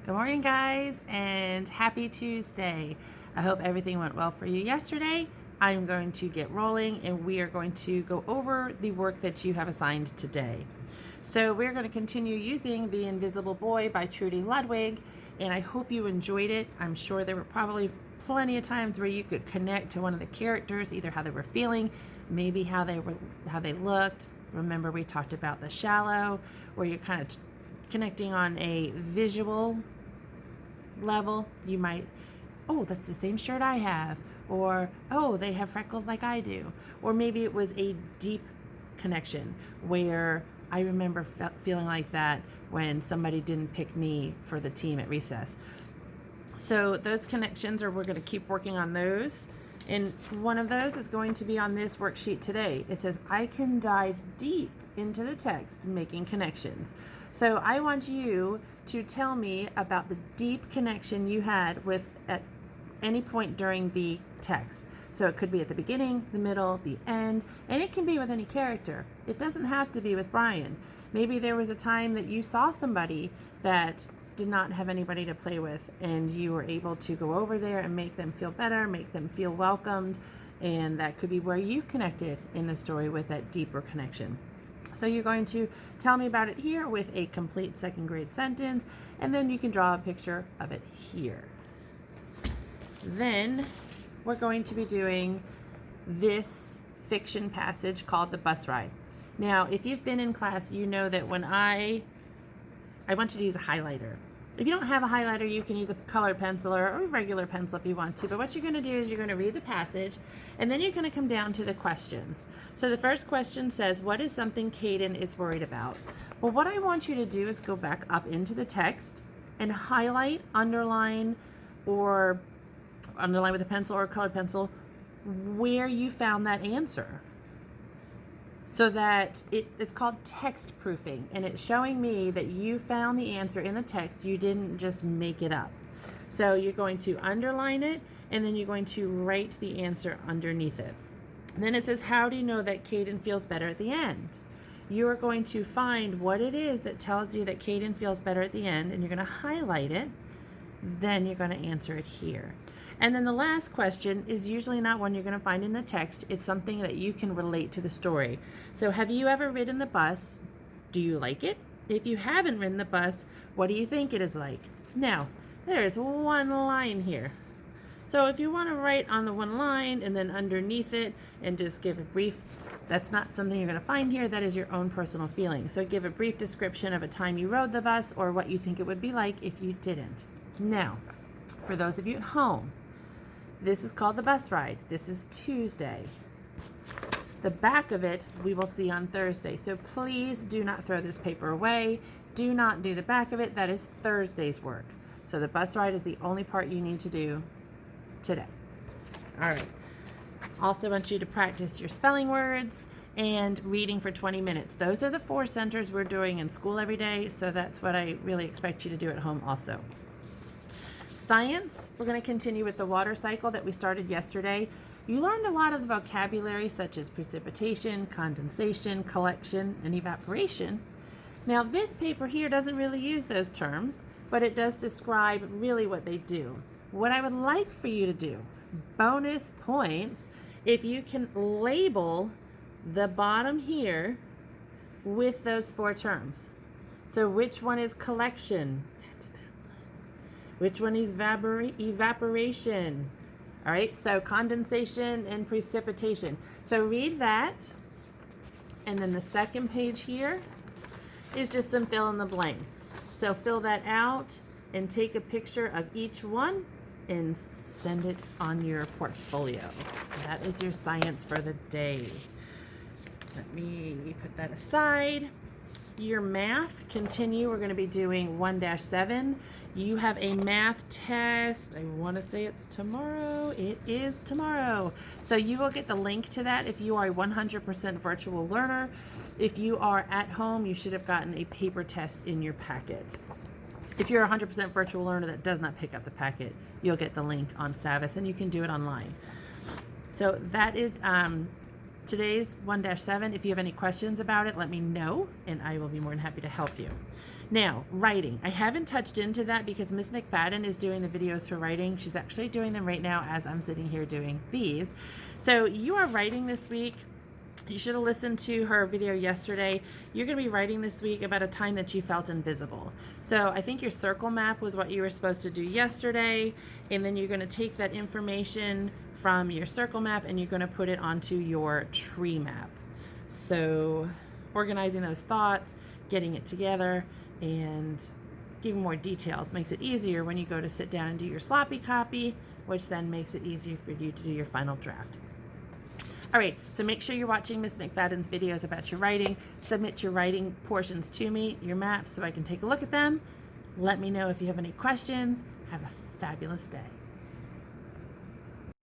Good morning, guys, and happy Tuesday. I hope everything went well for you yesterday. I'm going to get rolling and we are going to go over the work that you have assigned today. So we're going to continue using The Invisible Boy by Trudy Ludwig, and I hope you enjoyed it. I'm sure there were probably plenty of times where you could connect to one of the characters, either how they were feeling, maybe how they looked. Remember, we talked about the shallow, where you're kind of connecting on a visual level. You might, oh, that's the same shirt I have, or oh, they have freckles like I do, or maybe it was a deep connection where I remember feeling like that when somebody didn't pick me for the team at recess. So those connections we're going to keep working on those, and one of those is going to be on this worksheet today. It says I can dive deep into the text making connections. So I want you to tell me about the deep connection you had with at any point during the text. So it could be at the beginning, the middle, the end, and it can be with any character. It doesn't have to be with Brian. Maybe there was a time that you saw somebody that did not have anybody to play with, and you were able to go over there and make them feel better, make them feel welcomed, and that could be where you connected in the story with that deeper connection. So you're going to tell me about it here with a complete second grade sentence, and then you can draw a picture of it here. Then we're going to be doing this fiction passage called The Bus Ride. Now, if you've been in class, you know that when I want you to use a highlighter. If you don't have a highlighter, you can use a colored pencil or a regular pencil if you want to. But what you're going to do is you're going to read the passage, and then you're going to come down to the questions. So the first question says, what is something Caden is worried about? Well, what I want you to do is go back up into the text and highlight, underline, or underline with a pencil or a colored pencil where you found that answer. So that it's called text proofing, and it's showing me that you found the answer in the text. You didn't just make it up. So you're going to underline it, and then you're going to write the answer underneath it. And then it says, how do you know that Caden feels better at the end? You are going to find what it is that tells you that Caden feels better at the end, and you're going to highlight it. Then you're going to answer it here. And then the last question is usually not one you're going to find in the text. It's something that you can relate to the story. So have you ever ridden the bus? Do you like it? If you haven't ridden the bus, what do you think it is like? Now, there's one line here. So if you want to write on the one line and then underneath it and just give a brief, that's not something you're going to find here. That is your own personal feeling. So give a brief description of a time you rode the bus or what you think it would be like if you didn't. Now, for those of you at home, this is called The Bus Ride. This is Tuesday. The back of it we will see on Thursday. So please do not throw this paper away. Do not do the back of it. That is Thursday's work. So the bus ride is the only part you need to do today. All right. Also want you to practice your spelling words and reading for 20 minutes. Those are the 4 centers we're doing in school every day. So that's what I really expect you to do at home also. Science, we're going to continue with the water cycle that we started yesterday. You learned a lot of the vocabulary such as precipitation, condensation, collection, and evaporation. Now this paper here doesn't really use those terms, but it does describe really what they do. What I would like for you to do, bonus points, if you can label the bottom here with those 4 terms. So which one is collection? Which one is evaporation? All right, so condensation and precipitation. So read that. And then the second page here is just some fill in the blanks. So fill that out and take a picture of each one and send it on your portfolio. That is your science for the day. Let me put that aside. Your math, continue. We're going to be doing 1-7. You have a math test. I want to say it's tomorrow. It is tomorrow. So you will get the link to that if you are a 100% virtual learner. If you are at home, you should have gotten a paper test in your packet. If you're a 100% virtual learner that does not pick up the packet, you'll get the link on Savvis and you can do it online. So that is today's 1-7. If you have any questions about it, let me know and I will be more than happy to help you. Now, writing. I haven't touched into that because Miss McFadden is doing the videos for writing. She's actually doing them right now as I'm sitting here doing these. So you are writing this week. You should have listened to her video yesterday. You're going to be writing this week about a time that you felt invisible. So I think your circle map was what you were supposed to do yesterday, and then you're going to take that information from your circle map and you're going to put it onto your tree map. So organizing those thoughts, getting it together, and giving more details makes it easier when you go to sit down and do your sloppy copy, which then makes it easier for you to do your final draft. All right, so make sure you're watching Miss McFadden's videos about your writing. Submit your writing portions to me, your maps, so I can take a look at them. Let me know if you have any questions. Have a fabulous day.